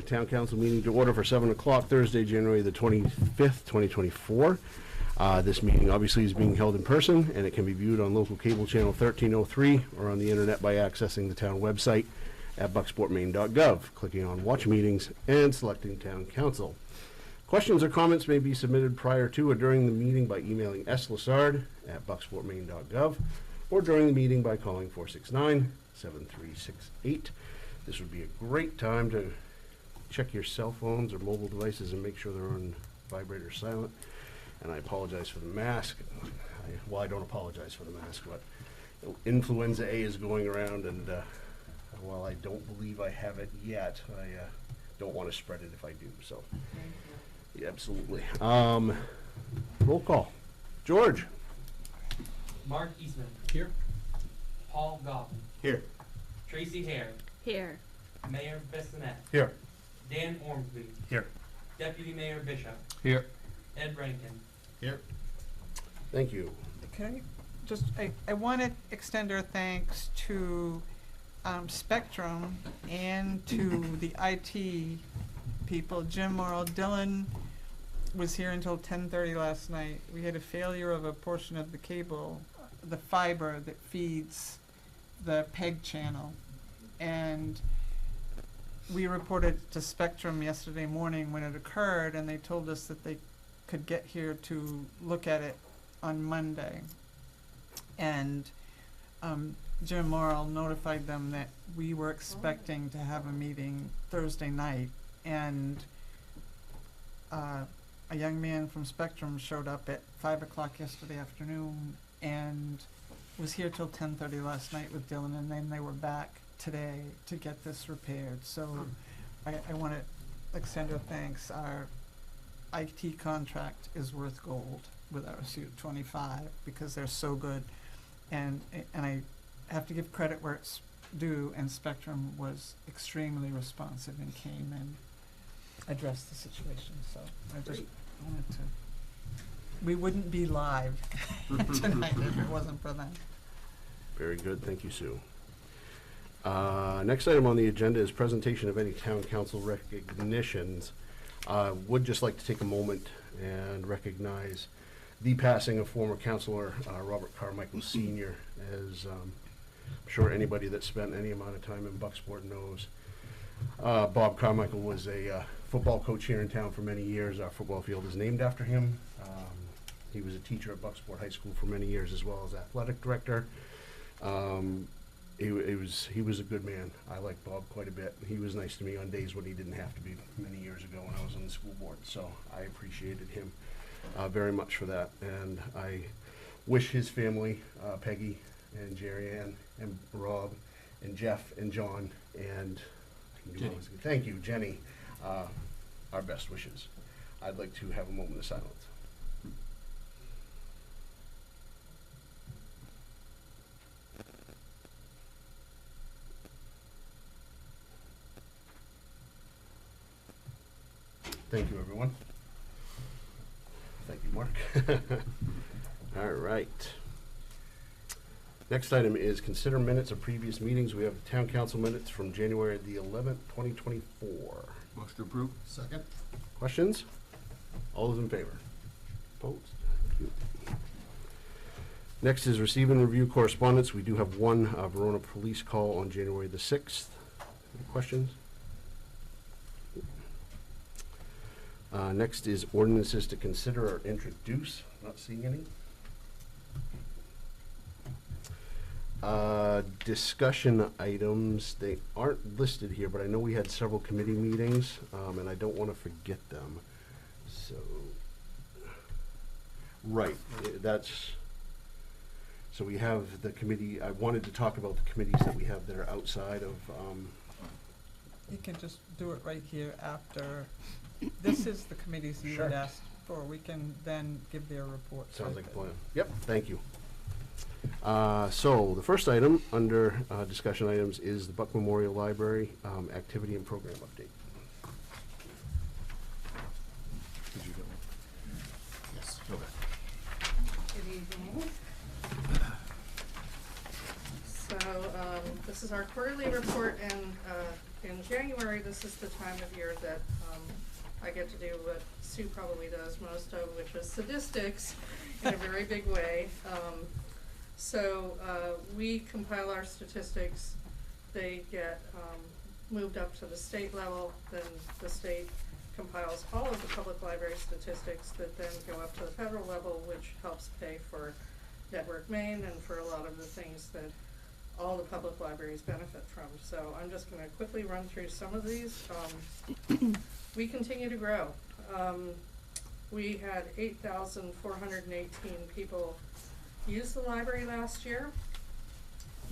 Town Council meeting to order for 7 o'clock Thursday, January the 25th, 2024. This meeting obviously is being held in person, and it can be viewed on local cable channel 1303 or on the internet by accessing the town website at bucksportmaine.gov, clicking on Watch Meetings and selecting Town Council. Questions or comments may be submitted prior to or during the meeting by emailing slassard@bucksportmaine.gov or during the meeting by calling 469-7368. This would be a great time to check your cell phones or mobile devices and make sure they're on vibrate or silent. And I apologize for the mask. I don't apologize for the mask, but influenza A is going around, and while I don't believe I have it yet, I don't want to spread it if I do. So, yeah, absolutely. Roll call. George. Mark Eastman. Here. Paul Goffin. Here. Tracy Hare. Here. Mayor Bissonette. Here. Dan Ormsby. Here. Deputy Mayor Bishop. Here. Ed Rankin. Here. Thank you. Okay, I want to extend our thanks to Spectrum and to the IT people. Jim Morrow, Dylan was here until 10:30 last night. We had a failure of a portion of the cable, the fiber that feeds the PEG channel. And we reported to Spectrum yesterday morning when it occurred, and they told us that they could get here to look at it on Monday. And Jim Morrill notified them that we were expecting to have a meeting Thursday night, and a young man from Spectrum showed up at 5 o'clock yesterday afternoon and was here till 10:30 last night with Dylan, and then they were back today to get this repaired. So I want to extend our thanks. Our IT contract is worth gold with our Suite 25 because they're so good, and I have to give credit where it's due, and Spectrum was extremely responsive and came and addressed the situation. So I just wanted to, we wouldn't be live tonight if it wasn't for them. Very good. Thank you, Sue. Next item on the agenda is presentation of any town council recognitions. Would just like to take a moment and recognize the passing of former councilor Robert Carmichael Sr. As I'm sure anybody that spent any amount of time in Bucksport knows, Bob Carmichael was a football coach here in town for many years. Our football field is named after him. He was a teacher at Bucksport High School for many years, as well as athletic director. He was a good man. I like Bob quite a bit. He was nice to me on days when he didn't have to be, many years ago when I was on the school board. So I appreciated him very much for that. And I wish his family, Peggy and Jerry Ann and Rob and Jeff and John and Jenny. Thank you, Jenny, our best wishes. I'd like to have a moment of silence. Thank you, everyone. Thank you, Mark. All right. Next item is consider minutes of previous meetings. We have town council minutes from January the 11th, 2024. Motion to approve. Second. Questions? All those in favor? Opposed? Thank you. Next is receive and review correspondence. We do have one Verona police call on January the 6th. Any questions? Next is ordinances to consider or introduce. Not seeing any. Discussion items. They aren't listed here, but I know we had several committee meetings, and I don't want to forget them. So, right, so we have the committee. I wanted to talk about the committees that we have that are outside of. You can just do it right here after. This is the committees you had asked for. We can then give their reports. Sounds like a plan. Yep, thank you. So the first item under discussion items is the Buck Memorial Library activity and program update. Did you get one? Yes. Okay. Good evening. So this is our quarterly report and in January, this is the time of year that I get to do what Sue probably does most of, which is statistics in a very big way. We compile our statistics. They get moved up to the state level, then the state compiles all of the public library statistics that then go up to the federal level, which helps pay for Network Maine and for a lot of the things that all the public libraries benefit from. So I'm just gonna quickly run through some of these. We continue to grow. We had 8,418 people use the library last year.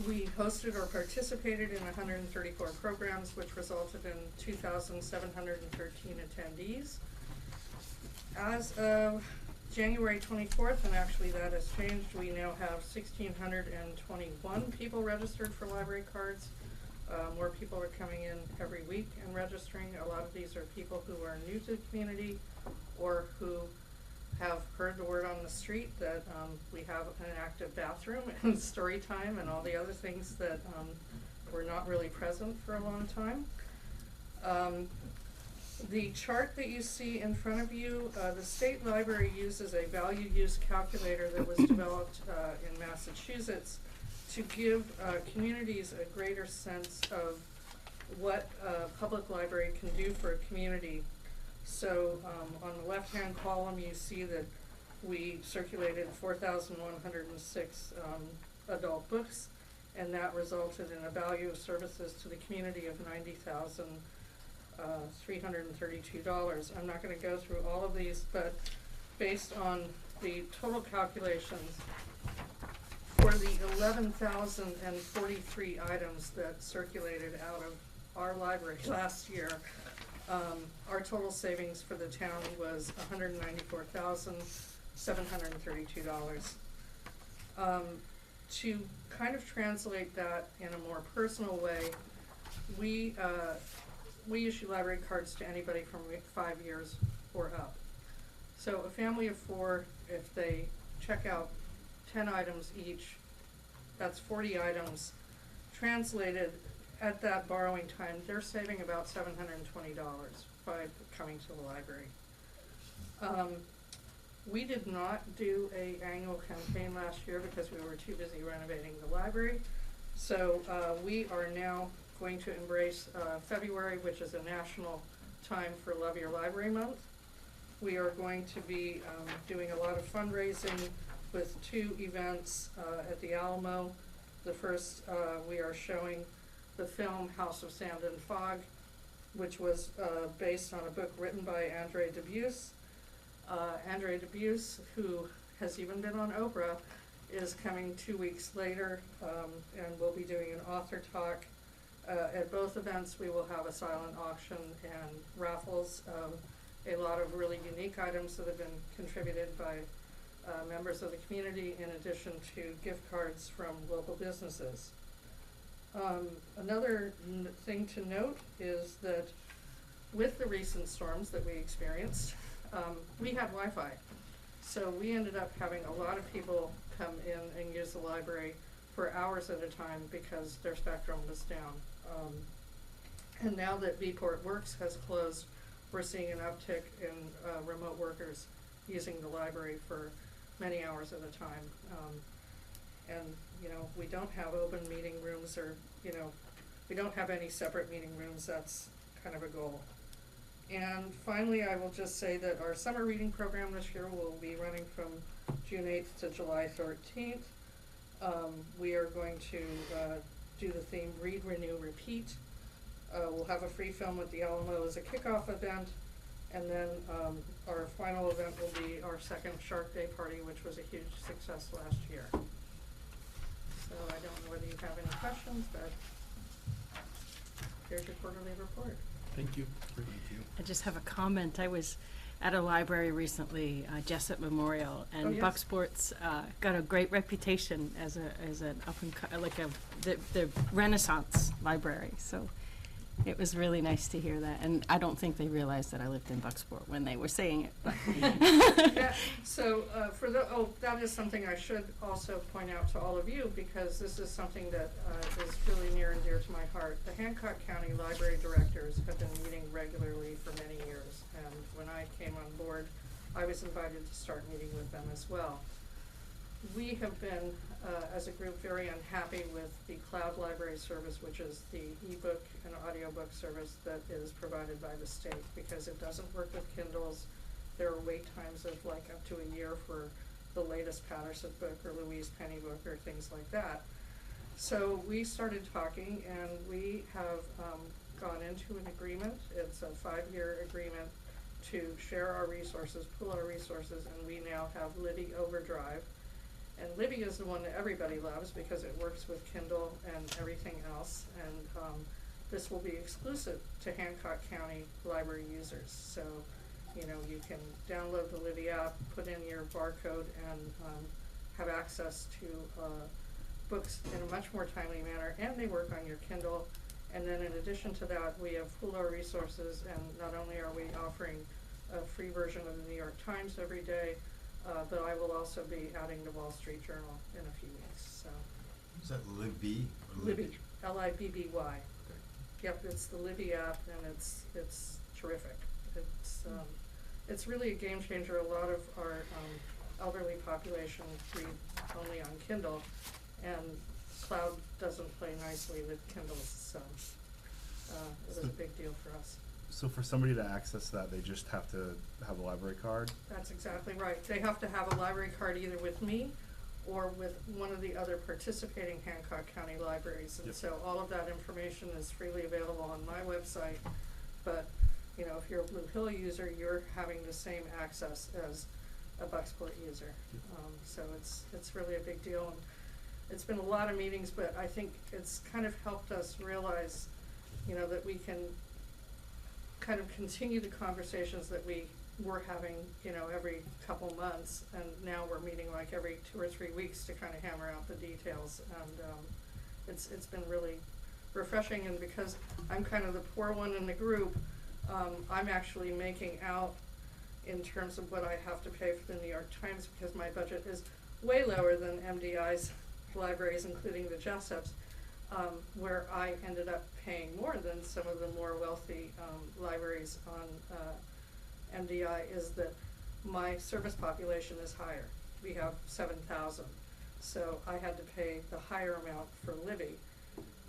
We hosted or participated in 134 programs, which resulted in 2,713 attendees. As of January 24th, and actually that has changed, we now have 1,621 people registered for library cards. More people are coming in every week and registering. A lot of these are people who are new to the community or who have heard the word on the street that we have an active bathroom and story time and all the other things that were not really present for a long time. The chart that you see in front of you, the state library uses a value use calculator that was developed in Massachusetts to give communities a greater sense of what a public library can do for a community. So on the left-hand column, you see that we circulated 4,106 adult books, and that resulted in a value of services to the community of $90,332. I'm not going to go through all of these, but based on the total calculations for the 11,043 items that circulated out of our library last year, our total savings for the town was $194,732. To kind of translate that in a more personal way, we issue library cards to anybody from 5 years or up. So a family of 4, if they check out 10 items each, that's 40 items. Translated at that borrowing time, they're saving about $720 by coming to the library. We did not do an annual campaign last year because we were too busy renovating the library. So we are now going to embrace February, which is a national time for Love Your Library Month. We are going to be doing a lot of fundraising with 2 events at the Alamo. The first, we are showing the film House of Sand and Fog, which was based on a book written by Andre Dubus. Andre Dubus, who has even been on Oprah, is coming 2 weeks later, and we'll be doing an author talk. At both events, we will have a silent auction and raffles of a lot of really unique items that have been contributed by members of the community, in addition to gift cards from local businesses. Another thing to note is that with the recent storms that we experienced, we had Wi-Fi. So we ended up having a lot of people come in and use the library for hours at a time because their spectrum was down. And now that Vport Works has closed, we're seeing an uptick in remote workers using the library for many hours at a time. And, you know, we don't have open meeting rooms, or, you know, we don't have any separate meeting rooms. That's kind of a goal. And finally, I will just say that our summer reading program this year will be running from June 8th to July 13th. We are going to do the theme Read, Renew, Repeat. We'll have a free film at the Alamo as a kickoff event. And then our final event will be our second Shark Day party, which was a huge success last year. So I don't know whether you have any questions, but here's your quarterly report. Thank you. Thank you. I just have a comment. I was at a library recently, Jessup Memorial, and Oh, yes. Bucksports got a great reputation as an up and the Renaissance library. So It was really nice to hear that, and I don't think they realized that I lived in Bucksport when they were saying it, but Yeah, so, that is something I should also point out to all of you, because this is something that, is really near and dear to my heart. The Hancock County Library Directors have been meeting regularly for many years, and when I came on board, I was invited to start meeting with them as well. We have been, as a group, very unhappy with the cloud library service, which is the ebook and audiobook service that is provided by the state, because it doesn't work with Kindles. There are wait times of like up to a year for the latest Patterson book or Louise Penny book or things like that. So we started talking, and we have gone into an agreement. It's a 5-year agreement to share our resources, pool our resources, and we now have Libby Overdrive. And Libby is the one that everybody loves because it works with Kindle and everything else. And this will be exclusive to Hancock County library users. So, you know, you can download the Libby app, put in your barcode, and have access to books in a much more timely manner. And they work on your Kindle. And then in addition to that, we have pooled our resources, and not only are we offering a free version of the New York Times every day, but I will also be adding the Wall Street Journal in a few weeks, so. Is that Libby? Or Libby, Libby. Yep, it's the Libby app, and it's terrific. It's really a game changer. A lot of our elderly population read only on Kindle, and cloud doesn't play nicely with Kindles, so it was a big deal for us. So for somebody to access that, they just have to have a library card? That's exactly right. They have to have a library card either with me or with one of the other participating Hancock County libraries. And Yep. so all of that information is freely available on my website. But, you know, if you're a Blue Hill user, you're having the same access as a Bucksport user. So it's really a big deal. And it's been a lot of meetings, but I think it's kind of helped us realize, you know, that we can kind of continue the conversations that we were having, you know, every couple months, and now we're meeting like every 2 or 3 weeks to kind of hammer out the details, and it's been really refreshing. And because I'm kind of the poor one in the group, I'm actually making out in terms of what I have to pay for the New York Times, because my budget is way lower than MDI's libraries, including the Jessup's. Where I ended up paying more than some of the more wealthy libraries on MDI is that my service population is higher. We have 7,000. So I had to pay the higher amount for Libby,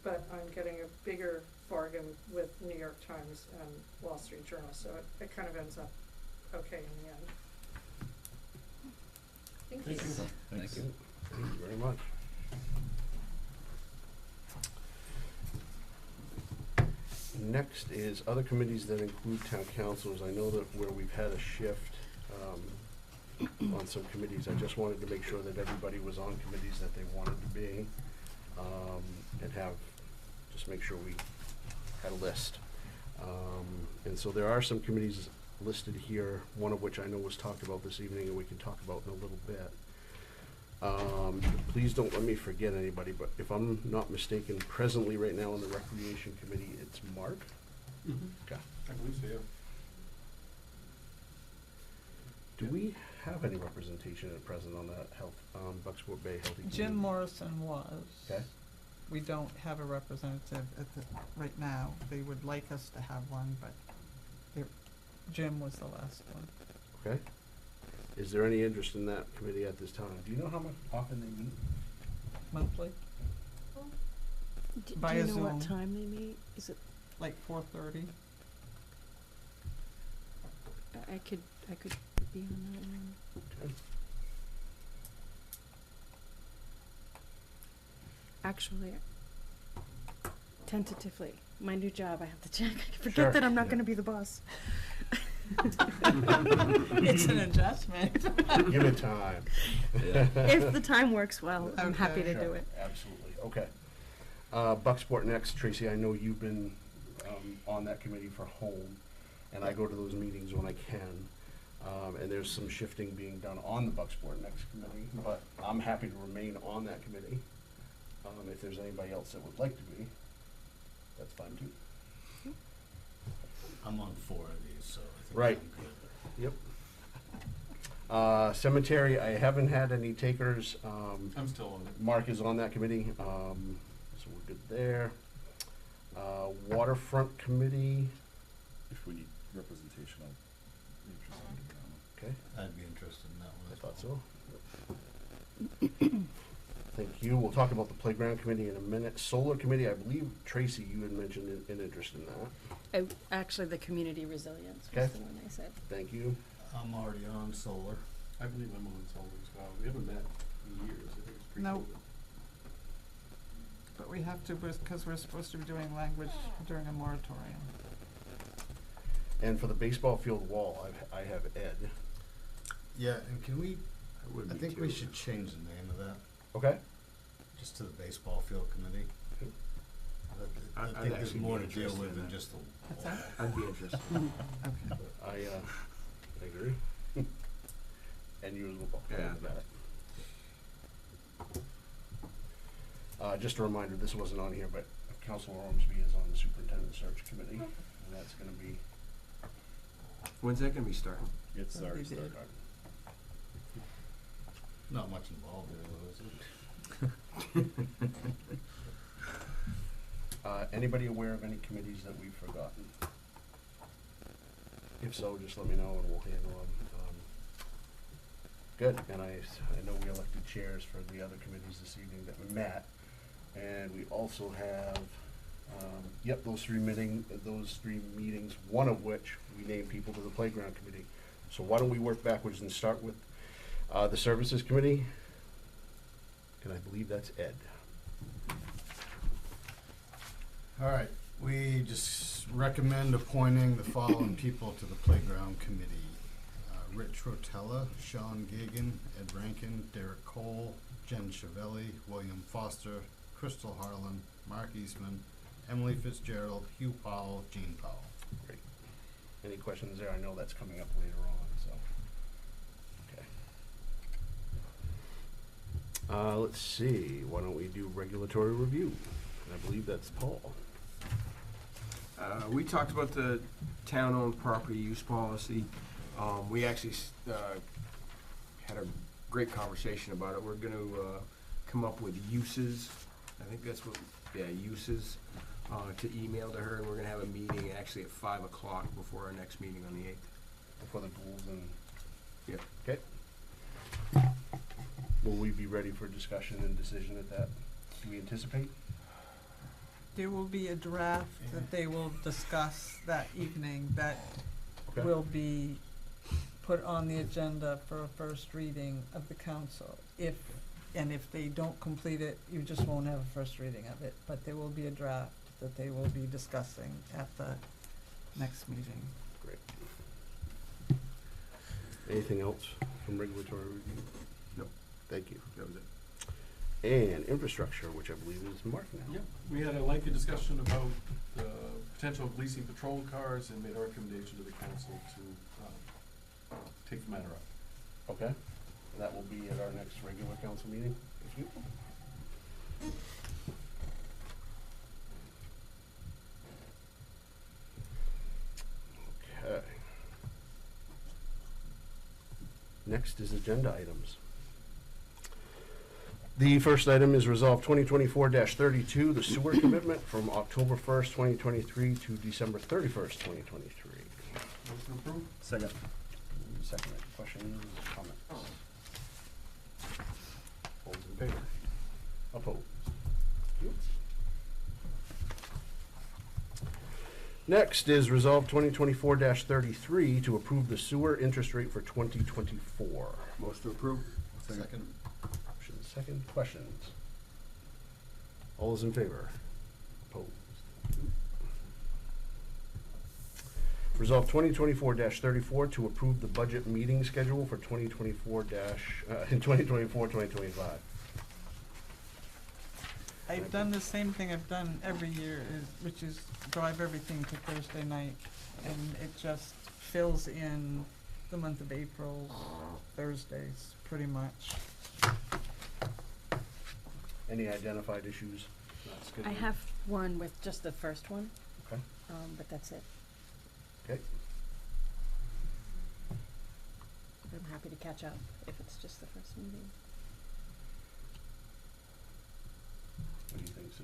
but I'm getting a bigger bargain with New York Times and Wall Street Journal. So it kind of ends up okay in the end. Thank you. Thank you very much. Next is other committees that include town councilors. I know that where we've had a shift on some committees, I just wanted to make sure that everybody was on committees that they wanted to be, and just make sure we had a list. And so there are some committees listed here, one of which I know was talked about this evening, and we can talk about in a little bit. Please don't let me forget anybody, but if I'm not mistaken, presently right now on the Recreation Committee, it's Mark? Okay. I believe so, yeah. Do we have any representation at present on that Bucksport Bay Healthy Community? Jim Morrison was. Okay. We don't have a representative right now. They would like us to have one, but Jim was the last one. Okay. Is there any interest in that committee at this time? Do you know how often they meet? Monthly, do Via you know what Zoom. time they meet? Is it, like 4:30. I could be on that one. Okay. Actually, tentatively, my new job, I have to check. I Sure. forget that I'm not Yeah. gonna be the boss. It's an adjustment. Give it time. If the time works well, I'm happy Okay. to do it. Absolutely, okay. Bucksport next, Tracy, I know you've been on that committee for home, and I go to those meetings when I can. And there's some shifting being done on the Bucksport next committee, but I'm happy to remain on that committee. If there's anybody else that would like to be, that's fine too. I'm on 4 of these, so I think Right. I'm good. Yep. Cemetery, I haven't had any takers. I'm still on it. Mark is on that committee, so we're good there. Waterfront Committee, If we need representation, I'll be interested in that one. okay, I'd be interested in that one I as thought well. so. Thank you. We'll talk about the Playground Committee in a minute. Solar Committee, I believe, Tracy, you had mentioned an interest in that. Actually, the community resilience Okay. was the one I said. Thank you. I'm already on solar. I believe I'm on solar as well. We haven't met in years. I think it's pretty No. cool. But we have to, because we're supposed to be doing language during a moratorium. And for the baseball field wall, I have Ed. Yeah, and can we, I would I be think we too. should change the name of that, Okay? just to the baseball field committee. I I'd think there's actually more be to deal interested with in than that. just the What's wall. that? I'd be interested. Okay. I agree. And you as well. Yeah. Just a reminder, this wasn't on here, but Councilor Ormsby is on the Superintendent Search Committee, and that's gonna be. When's that gonna be starting? It's That'd our be start. good. Not much involved there, though, is it? Anybody aware of any committees that we've forgotten? If so, just let me know and we'll handle them. Good, and I know we elected chairs for the other committees this evening that we met. And we also have, those three meetings, one of which we named people to the Playground Committee. So why don't we work backwards and start with the Services Committee? And I believe that's Ed. All right, we just recommend appointing the following people to the playground committee. Rich Rotella, Sean Gagan, Ed Rankin, Derek Cole, Jen Chiavelli, William Foster, Crystal Harlan, Mark Eastman, Emily Fitzgerald, Hugh Powell, Gene Powell. Great. Any questions there? I know that's coming up later on, so. Okay. Let's see, why don't we do regulatory review? I believe that's Paul. We talked about the town-owned property use policy. We actually had a great conversation about it. We're gonna come up with uses. I think that's what, uses, to email to her, and we're gonna have a meeting actually at 5 o'clock before our next meeting on the 8th. Before the goals and, Yeah. okay. Will we be ready for discussion and decision at that? Do we anticipate? There will be a draft that they will discuss that evening that Okay. will be put on the agenda for a first reading of the council. If they don't complete it, you just won't have a first reading of it, but there will be a draft that they will be discussing at the next meeting. Great. Anything else from regulatory review? Nope. Thank you. That was it. And infrastructure, which I believe is Mark now. Yep, we had a lengthy discussion about the potential of leasing patrol cars and made a recommendation to the council to take the matter up. Okay, that will be at our next regular council meeting. Thank you. Okay. Next is agenda items. The first item is Resolve 2024-32, the sewer commitment from October 1st, 2023 to December 31st, 2023. Motion approved? Second. Second, questions, comments? All those in favor? Opposed? Thank you. Next is Resolve 2024-33 to approve the sewer interest rate for 2024. Motion to approve? Second. Option second, questions? All those in favor? Opposed? Resolve 2024-34 to approve the budget meeting schedule for 2024-2025. I've done the same thing I've done every year, which is drive everything to Thursday night, and it just fills in the month of April, Thursdays, pretty much. Any identified issues? Not scheduled? I have one with just the first one, Okay. but that's it. Okay. I'm happy to catch up if it's just the first meeting. What do you think, Sue?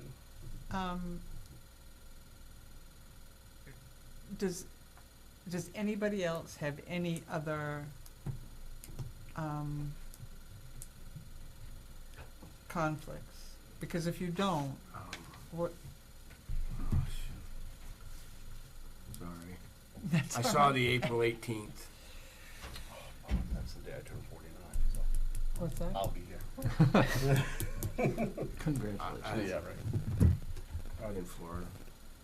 Does anybody else have any other, conflicts? Because if you don't, what, Sorry. that's I all saw right. the April 18th. That's the day I turned 49, What's that? so I'll be here. Congratulations. Yeah, right. Out in Florida.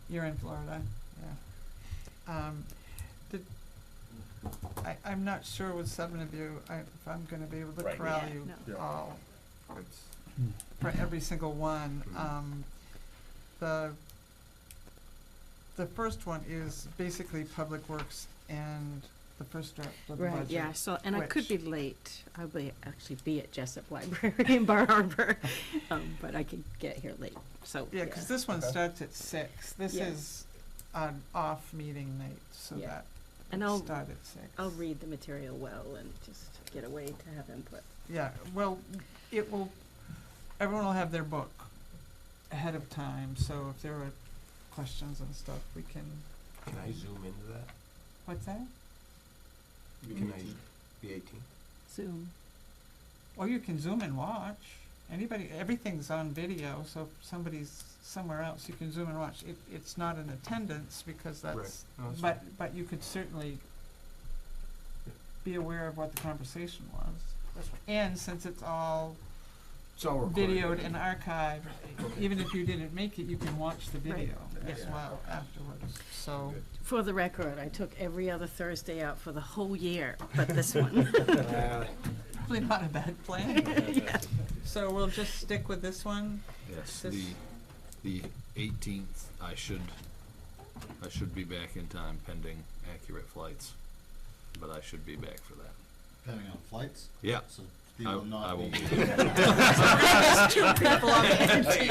You're in Florida, yeah. I'm not sure with 7 of you, if I'm gonna be able to Right. corral Yeah, you no. Yeah. all It's, for every single one. Mhm. The first one is basically Public Works and the first draft of the budget. Right, yeah, so, and I could which- be late. I'll actually be at Jessup Library in Bar Harbor, but I could get here late, so, Yeah, yeah. 'cause this one Okay. starts at 6. This Yeah. is an off meeting night, so Yeah. that And it'll I'll, start at 6. I'll read the material well and just get away to have input. Yeah, well, everyone will have their book ahead of time, so if there are questions and stuff, we can, can I zoom into that? what's that? Can I, the 18th? Zoom. Or you can Zoom and watch. Everything's on video, so if somebody's somewhere else, you can Zoom and watch. It's not an attendance because that's, Right. No, that's fine. but you could certainly be aware of what the conversation was. And since it's all It's all recorded. videoed and archived, even if you didn't make it, you can watch the video as Yeah. well afterwards, so. For the record, I took every other Thursday out for the whole year, but this one. Probably not a bad plan. Yeah. So we'll just stick with this one. Yes, This- the 18th, I should be back in time pending accurate flights, but I should be back for that. Depending on flights, Yeah, so I will not won't be. be there. There's 2 people on the team.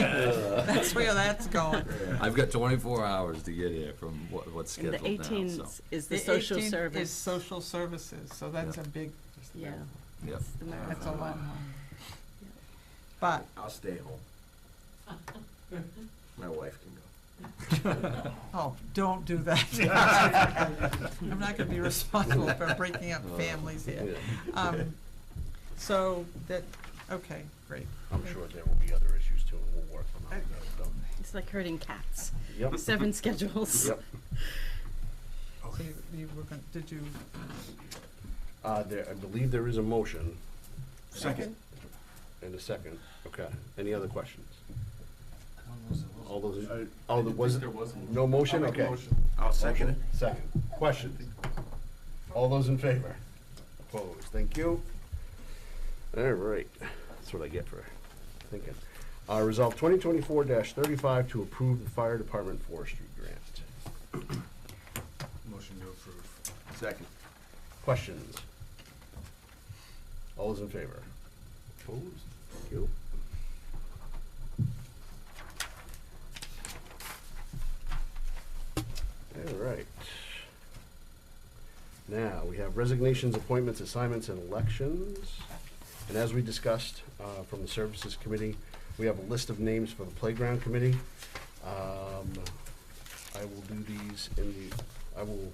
That's where that's going. I've got 24 hours to get here from what's And the scheduled now, so. 18th is the The social 18th service. is social services, so that's Yeah. a big, Yeah, Yep. it's the that's a marathon. long one. But, I'll stay home. My wife can go. oh, don't do that. I'm not gonna be responsible for breaking up families here. So that, okay, great. I'm sure there will be other issues too, and we'll work them out. So, It's like herding cats. Yep. 7 schedules. Yep. So you were going, did you, I believe there is a motion Second. and a second. Okay. Any other questions? When was it? All those, I oh, didn't was think it? there was a No motion? I'll make a Okay. motion. I'll second it. Second. Questions? All those in favor? Opposed? Thank you. All right. That's what I get for thinking. Resolve 2024-35 to approve the fire department forestry grant. Motion to approve. Second. Questions? All those in favor? Opposed? Thank you. All right. Now, we have resignations, appointments, assignments, and elections. And as we discussed from the Services Committee, we have a list of names for the Playground Committee. I will do these I will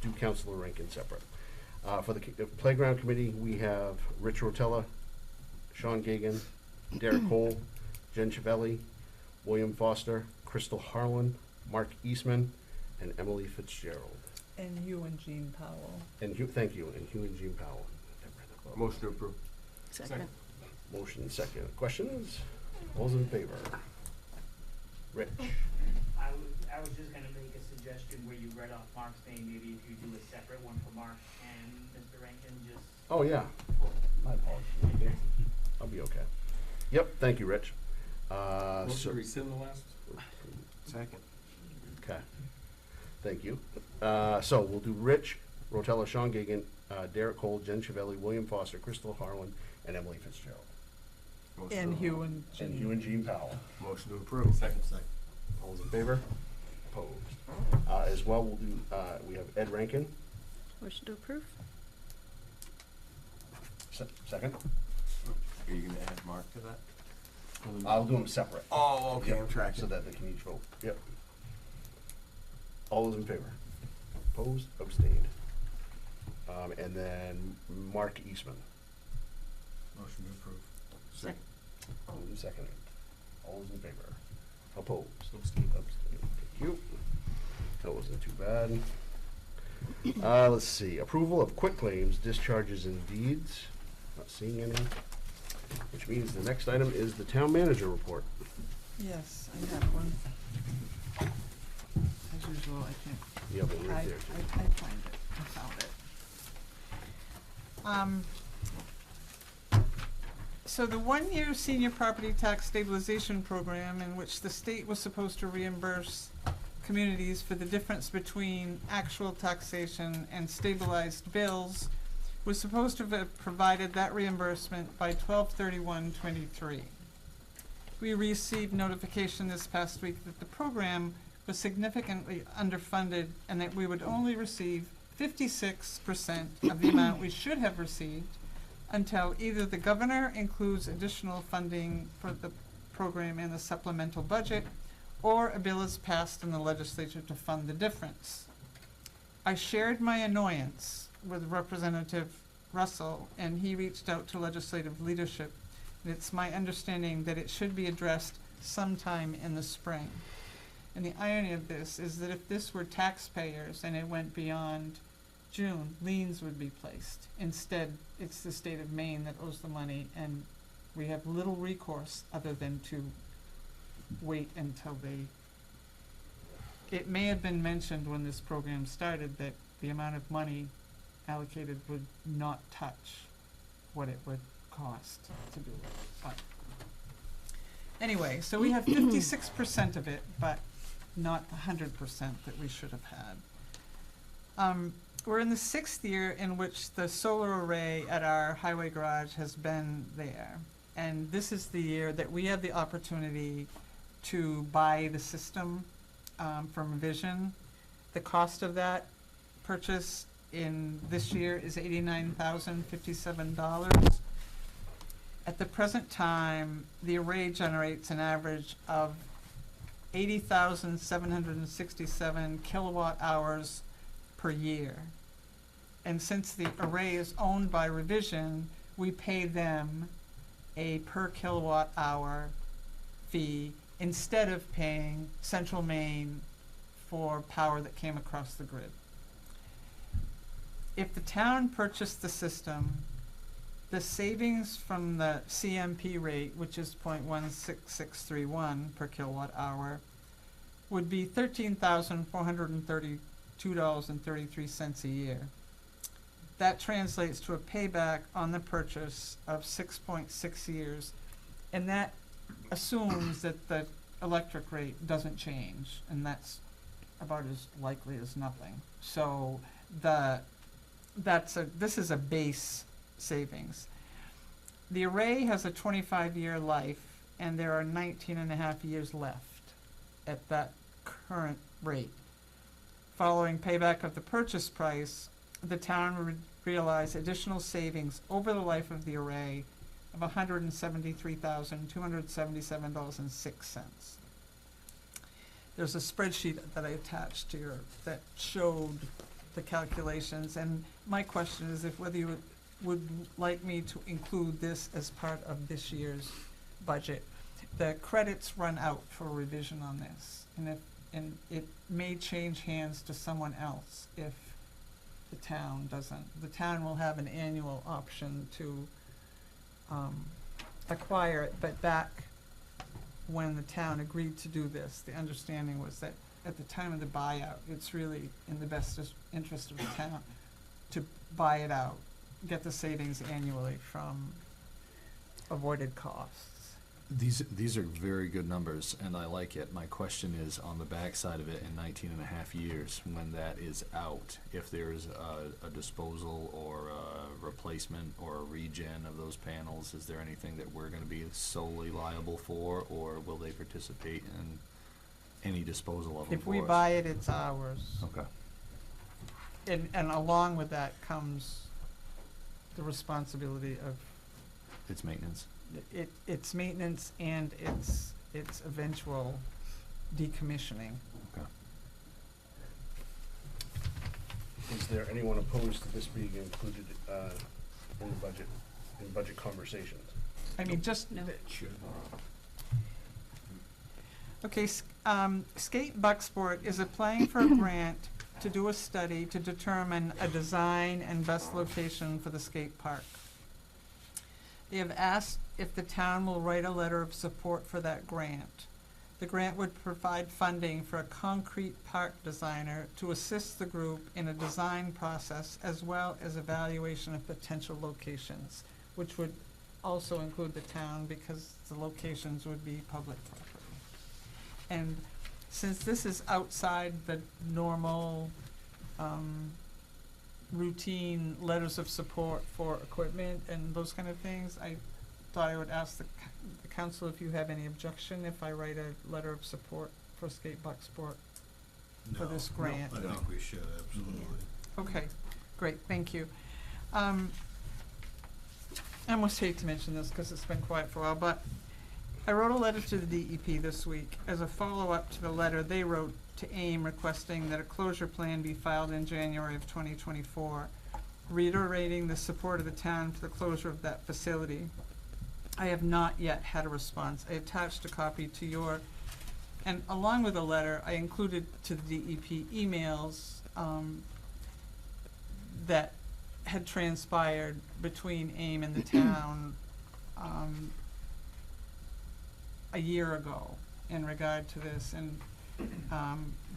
do Councilor Rankin separate. For the Playground Committee, we have Rich Rotella, Sean Gagan, Derek Cole, Jen Chiavelli, William Foster, Crystal Harlan, Mark Eastman, and Emily Fitzgerald. and you and Jean Powell. And Hugh, thank you, and Hugh and Jean Powell. Motion to approve. Second. Motion second. Questions? All's in favor? Rich? I was just gonna make a suggestion where you read off Mark's name, maybe if you do a separate one for Mark and Mr. Rankin, just. Oh, yeah. My apologies. I'll be okay. Yep, thank you, Rich. Motion So, to rescind the last? Second. okay. Thank you. So we'll do Rich, Rotella, Sean Gagan, Derek Cole, Jen Chiavelli, William Foster, Crystal Harlan, and Emily Fitzgerald. Motion And to- Hugh and And Jean. Hugh and Jean Powell. Motion to approve. Second. All those in favor? Opposed. As well, we'll do, we have Ed Rankin, Motion to approve? second. Are you gonna add Mark to that? I'll do them separate. Oh, okay, Yep, I'm tracking. So that they can each vote. Yep. All those in favor? Opposed, abstained. And then Mark Eastman. Motion to approve. Second. Moved and seconded. All those in favor? Opposed? Abstain. Abstained. Thank you. That wasn't too bad. Let's see. Approval of quitclaims, discharges, and deeds. Not seeing any. Which means the next item is the town manager report. Yes, I have one. As usual, I can't. You have one I right there, too. find it, I found it. So the one-year senior property tax stabilization program, in which the state was supposed to reimburse communities for the difference between actual taxation and stabilized bills, was supposed to have provided that reimbursement by 12/31/23. We received notification this past week that the program was significantly underfunded and that we would only receive 56% of the amount we should have received until either the governor includes additional funding for the program in the supplemental budget, or a bill is passed in the legislature to fund the difference. I shared my annoyance with Representative Russell, and he reached out to legislative leadership. And it's my understanding that it should be addressed sometime in the spring. And the irony of this is that if this were taxpayers and it went beyond June, liens would be placed. Instead, it's the state of Maine that owes the money, and we have little recourse other than to wait until they. It may have been mentioned when this program started that the amount of money allocated would not touch what it would cost to do it. But anyway, so we have 56% of it, but not the 100% that we should have had. We're in the 6th year in which the solar array at our highway garage has been there. And this is the year that we have the opportunity to buy the system from Vision. The cost of that purchase in this year is $89,057. At the present time, the array generates an average of 80,767 kilowatt hours per year. And since the array is owned by Revision, we pay them a per kilowatt hour fee instead of paying Central Maine for power that came across the grid. If the town purchased the system, the savings from the CMP rate, which is 0.16631 per kilowatt hour, would be $13,432.33 a year. That translates to a payback on the purchase of 6.6 years, and that assumes that the electric rate doesn't change, and that's about as likely as nothing. So this is a base savings. The array has a 25-year life, and there are 19 and a half years left at that current rate. Following payback of the purchase price, the town would realize additional savings over the life of the array of $173,277.06. There's a spreadsheet that I attached here that showed the calculations, and my question is if whether you would like me to include this as part of this year's budget. The credits run out for revision on this, and it may change hands to someone else if the town doesn't. The town will have an annual option to acquire it, but back when the town agreed to do this, the understanding was that at the time of the buyout, it's really in the best interest of the town to buy it out, get the savings annually from avoided costs. These are very good numbers, and I like it. My question is, on the backside of it, in 19 and a half years, when that is out, if there's a disposal or a replacement or a regen of those panels, is there anything that we're gonna be solely liable for, or will they participate any disposal of them If we for us. buy it, it's ours. Okay. And along with that comes the responsibility of It's maintenance. its maintenance and its eventual decommissioning. Okay. Is there anyone opposed to this being included in the budget, in budget conversations? I mean, just, No. okay, Skate Bucksport is applying for a grant to do a study to determine a design and best location for the skate park. They have asked if the town will write a letter of support for that grant. The grant would provide funding for a concrete park designer to assist the group in a design process as well as evaluation of potential locations, which would also include the town because the locations would be public property. And since this is outside the normal, routine letters of support for equipment and those kind of things, I thought I would ask the council if you have any objection if I write a letter of support for Skate Bucksport for this grant. I think we should, absolutely. Okay, great, thank you. I almost hate to mention this because it's been quiet for a while, but I wrote a letter to the DEP this week as a follow-up to the letter they wrote to AIM requesting that a closure plan be filed in January of 2024, reiterating the support of the town for the closure of that facility. I have not yet had a response. I attached a copy to your, and along with the letter, I included to the DEP emails that had transpired between AIM and the town a year ago in regard to this. And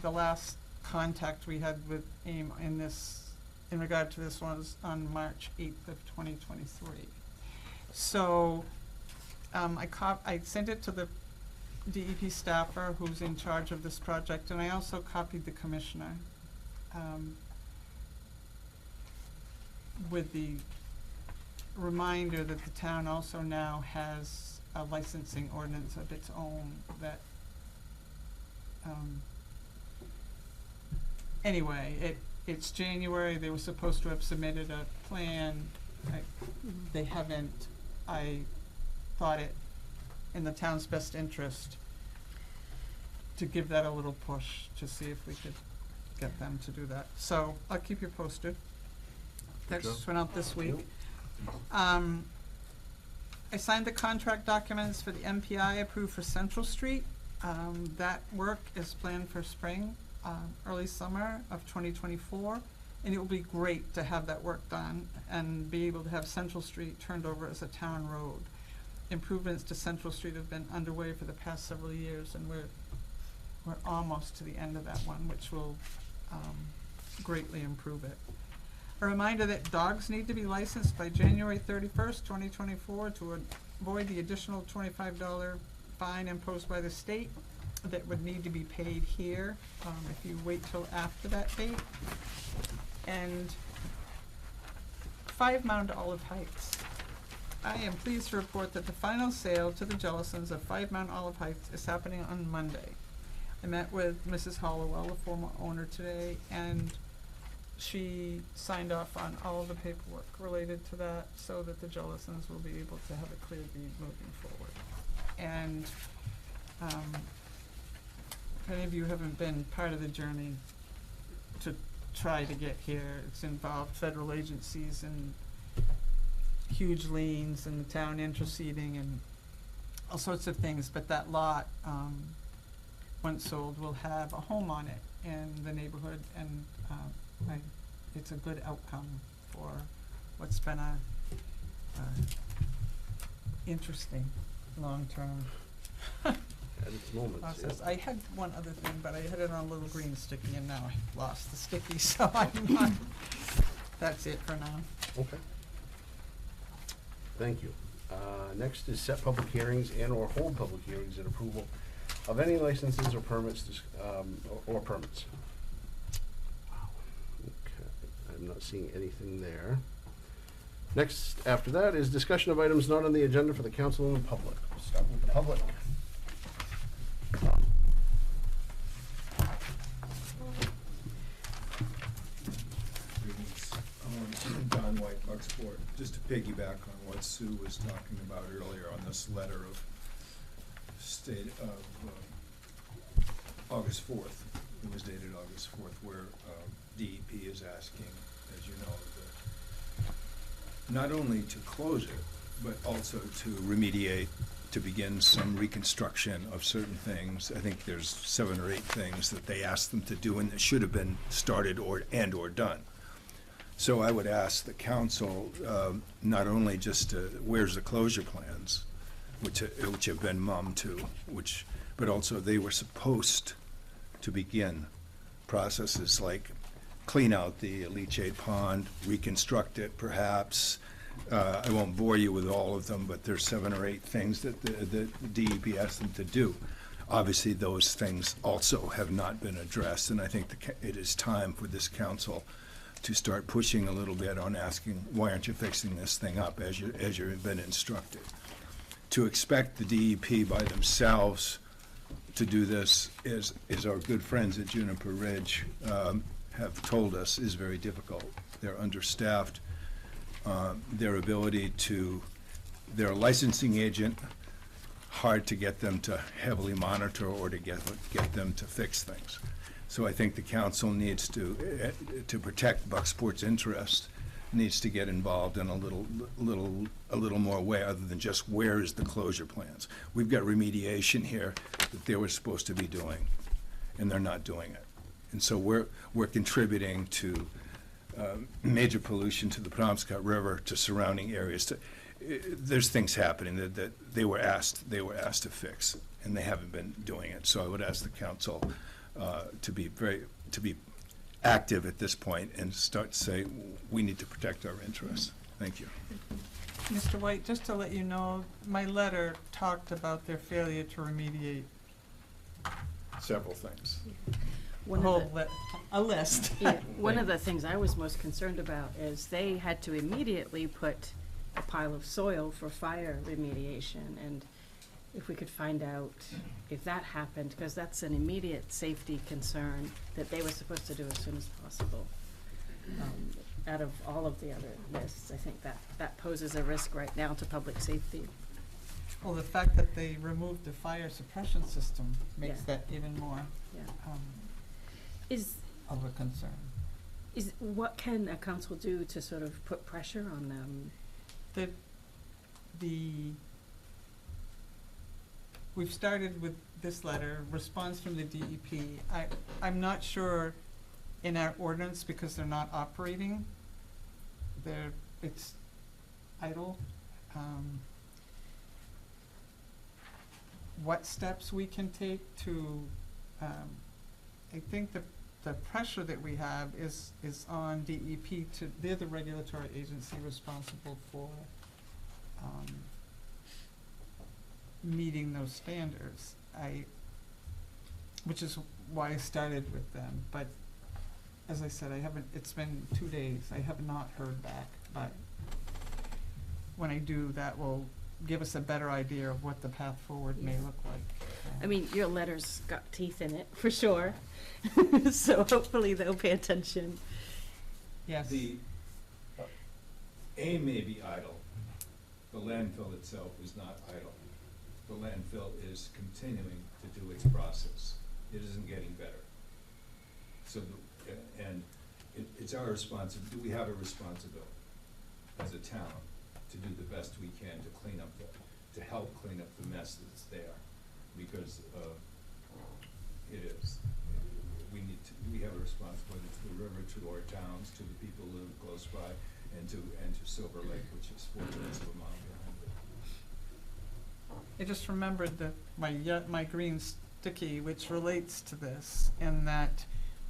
the last contact we had with AIM in regard to this was on March 8th of 2023. So I sent it to the DEP staffer who's in charge of this project, and I also copied the commissioner with the reminder that the town also now has a licensing ordinance of its own that, anyway, it's January, they were supposed to have submitted a plan, they haven't. I thought it in the town's best interest to give that a little push to see if we could get them to do that. So I'll keep you posted. That just went out this week. I signed the contract documents for the MPI approved for Central Street. That work is planned for spring, early summer of 2024. And it will be great to have that work done and be able to have Central Street turned over as a town road. Improvements to Central Street have been underway for the past several years, and we're almost to the end of that one, which will greatly improve it. A reminder that dogs need to be licensed by January 31st, 2024 to avoid the additional $25 fine imposed by the state that would need to be paid here if you wait till after that date. And 5 Mount Olive Heights. I am pleased to report that the final sale to the Jellisons of 5 Mount Olive Heights is happening on Monday. I met with Mrs. Hollowell, the former owner, today, and she signed off on all of the paperwork related to that so that the Jellisons will be able to have a clear deed moving forward. And if any of you haven't been part of the journey to try to get here, it's involved federal agencies and huge liens and the town interceding and all sorts of things, but that lot, once sold, will have a home on it in the neighborhood, and it's a good outcome for what's been a interesting long-term At its moments, yeah. process. I had one other thing, but I had it on a little green sticky, and now I lost the sticky, so I'm not, that's it for now. Okay. Thank you. Next is set public hearings and/or hold public hearings and approval of any licenses or permits, or permits. Wow. Okay, I'm not seeing anything there. Next, after that, is discussion of items not on the agenda for the council and the public. We'll start with the public. Bucksport, just to piggyback on what Sue was talking about earlier on this letter of August 4th. It was dated August 4th, where DEP is asking, as you know, not only to close it, but also to remediate, to begin some reconstruction of certain things. I think there's 7 or 8 things that they asked them to do and that should have been started or done. So I would ask the council, not only just where's the closure plans, which have been mummed to, but also they were supposed to begin processes like clean out the leachate pond, reconstruct it perhaps. I won't bore you with all of them, but there's 7 or 8 things that the DEP asked them to do. Obviously, those things also have not been addressed, and I think it is time for this council to start pushing a little bit on asking, why aren't you fixing this thing up as you've been instructed? To expect the DEP by themselves to do this is our good friends at Juniper Ridge have told us is very difficult. They're understaffed. Their ability to, their licensing agent, hard to get them to heavily monitor or to get them to fix things. So I think the council needs to protect Bucksport's interest, needs to get involved in a little more way other than just where is the closure plans. We've got remediation here that they were supposed to be doing, and they're not doing it. And so we're contributing to major pollution to the Penobscot River, to surrounding areas. There's things happening that they were asked to fix, and they haven't been doing it. So I would ask the council to be active at this point and start to say, we need to protect our interests. Thank you. Mr. White, just to let you know, my letter talked about their failure to remediate Several things. One a of whole the, a list. yeah, one of the things I was most concerned about is they had to immediately put a pile of soil for fire remediation, and if we could find out if that happened, because that's an immediate safety concern that they were supposed to do as soon as possible. Out of all of the other lists, I think that poses a risk right now to public safety. Well, the fact that they removed the fire suppression system makes Yeah. that even more Yeah. Is of a concern. what can a council do to sort of put pressure on them? We've started with this letter, response from the DEP. I'm not sure in our ordinance, because they're not operating, it's idle. What steps we can take to, I think the pressure that we have is on DEP they're the regulatory agency responsible for meeting those standards. Which is why I started with them, but as I said, it's been 2 days, I have not heard back, but when I do, that will give us a better idea of what the path forward may look like. I mean, your letter's got teeth in it, for sure. So hopefully they'll pay attention. Yes. The aim may be idle. The landfill itself is not idle. The landfill is continuing to do its process. It isn't getting better. So, it's our responsibility. We have a responsibility as a town to do the best we can to clean up to help clean up the mess that's there, because it is. We have a responsibility to the river, to our towns, to the people who live close by, and to Silver Lake, which is 4 minutes of a mile behind it. I just remembered my green sticky, which relates to this, in that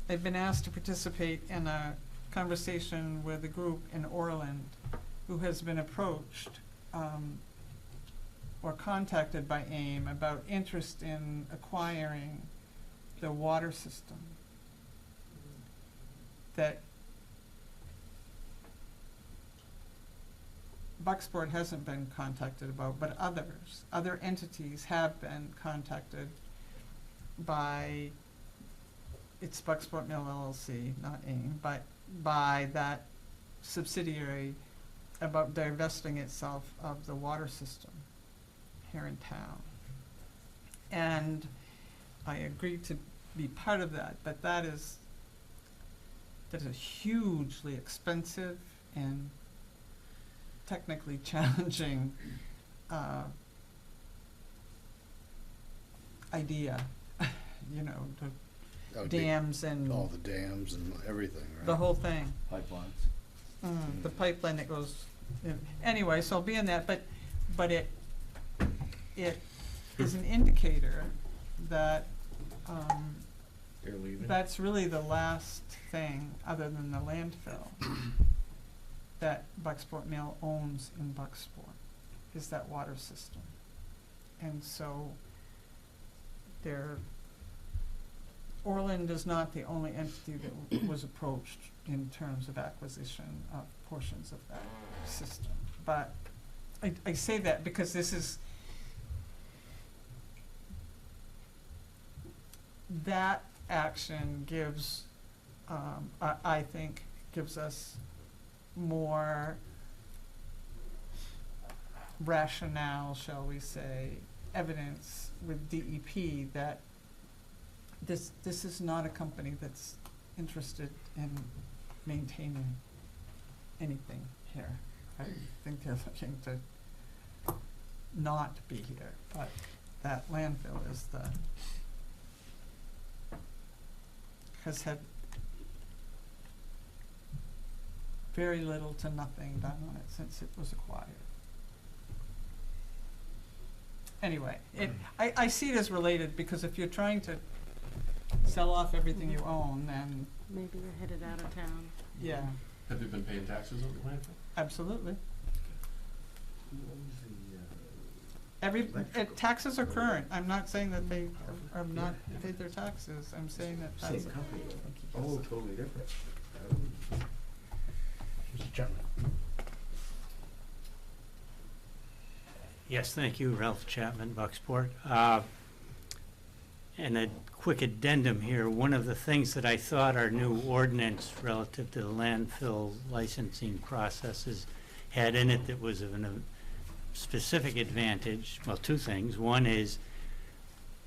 I've been asked to participate in a conversation with a group in Orland who has been approached or contacted by AIM about interest in acquiring the water system that Bucksport hasn't been contacted about, but other entities have been contacted by, it's Bucksport Mill LLC, not AIM, but by that subsidiary about divesting itself of the water system here in town. And I agreed to be part of that, but that is a hugely expensive and technically challenging idea, you know, the dams and All the dams and everything, right? the whole thing. Pipelines. The pipeline that goes, anyway, so being that, but it is an indicator that, They're leaving. that's really the last thing, other than the landfill, that Bucksport Mill owns in Bucksport, is that water system. And so Orland is not the only entity that was approached in terms of acquisition of portions of that system. But I say that because that action gives, I think, gives us more rationale, shall we say, evidence with DEP that this is not a company that's interested in maintaining anything here. I think they're looking to not be here, but that landfill has had very little to nothing done on it since it was acquired. Anyway, I see it as related, because if you're trying to sell off everything you own, then, Maybe you're headed out of town. yeah, Have they been paying taxes on the landfill? absolutely. Taxes are current. I'm not saying that they have not paid their taxes. I'm saying that that's. Same company. Oh, totally different. Mr. Chapman? Yes, thank you, Ralph Chapman, Bucksport. And a quick addendum here, one of the things that I thought our new ordinance relative to the landfill licensing processes had in it that was of a specific advantage, well, two things. One is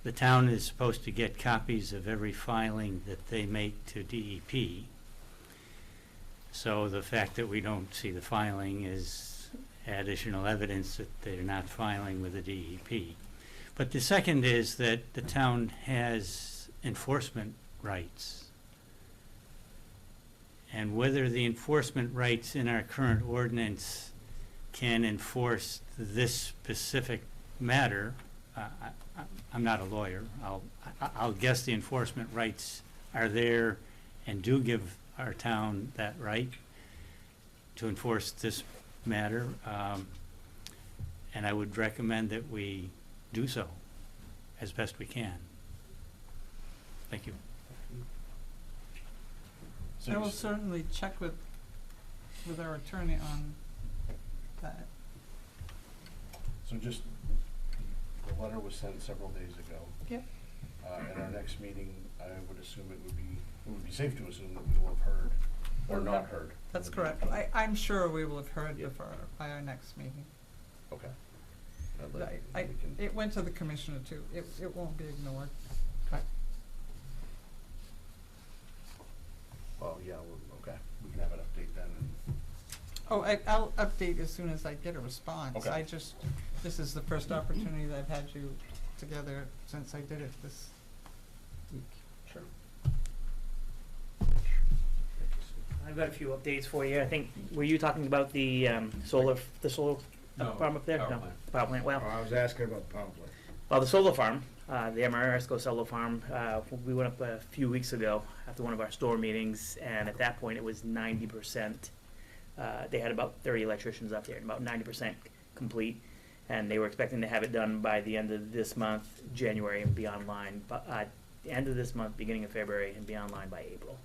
the town is supposed to get copies of every filing that they make to DEP. So the fact that we don't see the filing is additional evidence that they're not filing with the DEP. But the second is that the town has enforcement rights. And whether the enforcement rights in our current ordinance can enforce this specific matter, I'm not a lawyer. I'll guess the enforcement rights are there and do give our town that right to enforce this matter. And I would recommend that we do so as best we can. Thank you. I will certainly check with our attorney on that. So just, the letter was sent several days ago. Yep. At our next meeting, I would assume it would be safe to assume that we will have heard or not heard. That's correct. I'm sure we will have heard before, by our next meeting. Okay. It went to the commissioner too. It won't be ignored. Okay. Well, yeah, okay. We can have an update then. Oh, I'll update as soon as I get a response. Okay. This is the first opportunity that I've had you together since I did it this week. Sure. I've got a few updates for you. I think, were you talking about the solar No, farm up there? power No, plant. power plant. Well, I was asking about the power plant. well, the solar farm, the Ameresco solar farm, we went up a few weeks ago after one of our store meetings, and at that point it was 90%. They had about 30 electricians up there, and about 90% complete, and they were expecting to have it done by the end of this month, January, and be online. But the end of this month, beginning of February, and be online by April.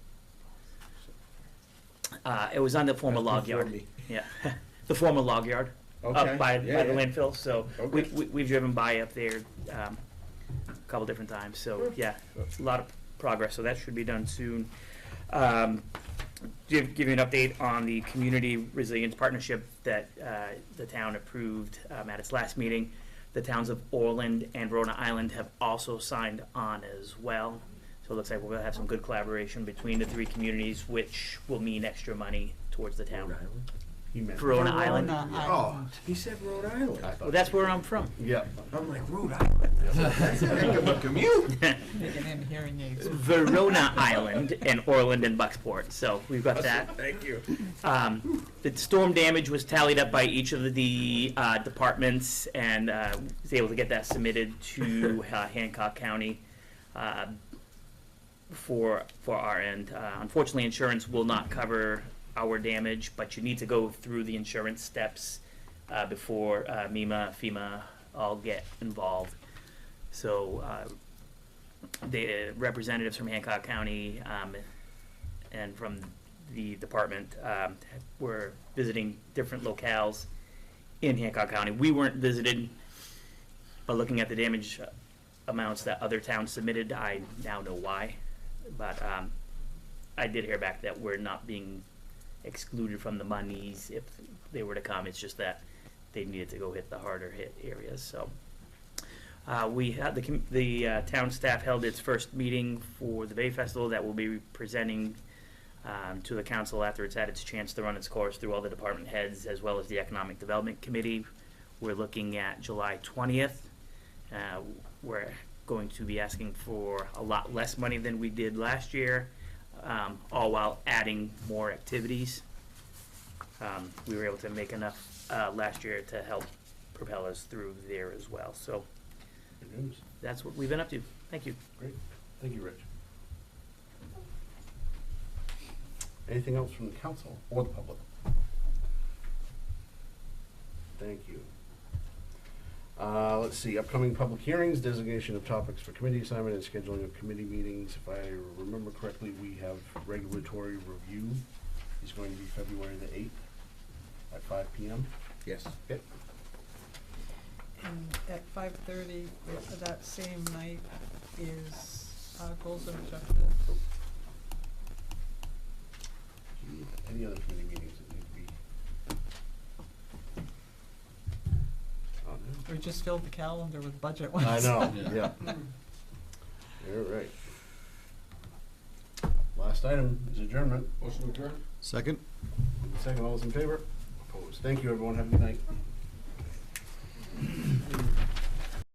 It was on the former log yard. Yeah, the former log yard. Up by the landfill, so we've driven by up there a couple different times, so yeah, a lot of progress, so that should be done soon. give you an update on the Community Resilience Partnership that the town approved at its last meeting. The towns of Orland and Rhode Island have also signed on as well. So it looks like we're gonna have some good collaboration between the three communities, which will mean extra money towards the town. He meant. Verona Island. Verona Oh, Island. he said Rhode Island. I thought- Well, that's where I'm from. Yeah. I'm like, Rhode Island? That's a heck of a commute. Making him hearing aids. Verona Island and Orland and Bucksport. So we've got that. Thank you. The storm damage was tallied up by each of the departments and was able to get that submitted to Hancock County for our end. Unfortunately, insurance will not cover our damage, but you need to go through the insurance steps before MEMA, FEMA all get involved. So the representatives from Hancock County and from the department were visiting different locales in Hancock County. We weren't visited, but looking at the damage amounts that other towns submitted, I now know why. But I did hear back that we're not being excluded from the monies if they were to come. It's just that they needed to go hit the harder hit areas. So we had the town staff held its first meeting for the Bay Festival that will be presenting to the council after it's had its chance to run its course through all the department heads as well as the Economic Development Committee. We're looking at July 20th. We're going to be asking for a lot less money than we did last year, all while adding more activities. We were able to make enough last year to help propel us through there as well. So Good news. that's what we've been up to. Thank you. Great. Thank you, Rich. Anything else from the council or the public? Thank you. Let's see, upcoming public hearings, designation of topics for committee assignment and scheduling of committee meetings. If I remember correctly, we have regulatory review is going to be February the 8th at 5 p.m. Yes. Okay. And at 5:30 that same night is goals and objectives. Any other committee meetings that need to be? Oh, no. We just filled the calendar with budget ones. I know, yeah. All right. Last item is adjournment. Motion to adjourn? Second? Second, all those in favor? Opposed. Thank you, everyone. Have a good night.